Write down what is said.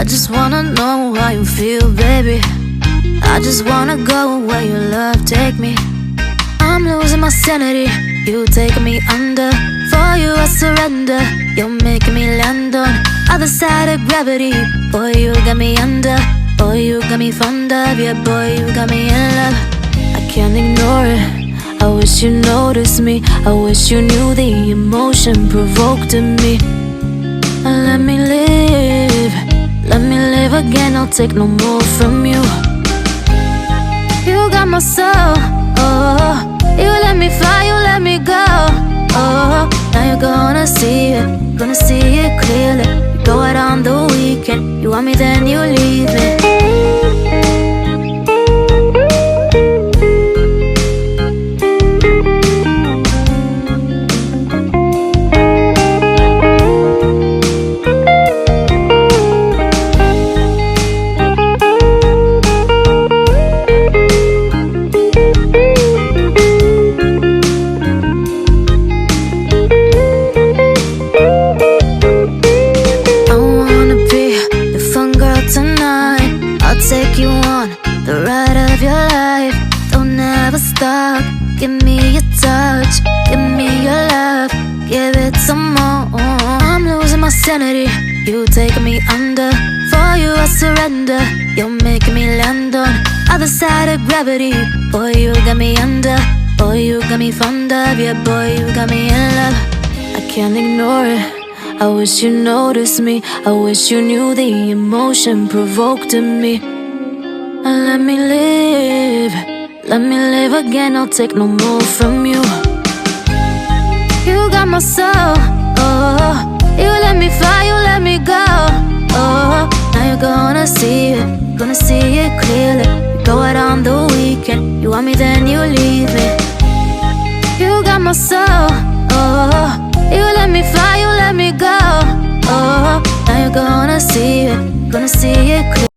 just wanna know how you feel, baby. I just wanna go where your love take me. I'm losing my sanity, you taking me under. For you I surrender, you're making me land on other side of gravity. Boy, you got me under. Boy, you got me fond of. Yeah, boy, you got me in love. I can't ignore it, I wish you noticed me. I wish you knew the emotion provoked in me. Let me live, let me live again. I'll take no more from you. You got my soul, oh. You let me fly, you let me go, oh. Now you're gonna see it clearly. You go out on the weekend, you want me then you leave me. Take you on the ride of your life. Don't ever stop. Give me your touch, give me your love, give it some more. I'm losing my sanity, you taking me under. For you I surrender, you're making me land on other side of gravity. Boy, you got me under. Boy, you got me fond of. Yeah, boy, you got me in love. I can't ignore it, I wish you noticed me. I wish you knew the emotion provoked in me. Let me live again. I'll take no more from you. You got my soul, oh. You let me fly, you let me go, oh. Now you're gonna see it clearly. You go out on the weekend, you want me then you leave me. You got my soul, oh. You let me fly, you let me go, oh. Now you're gonna see it clearly.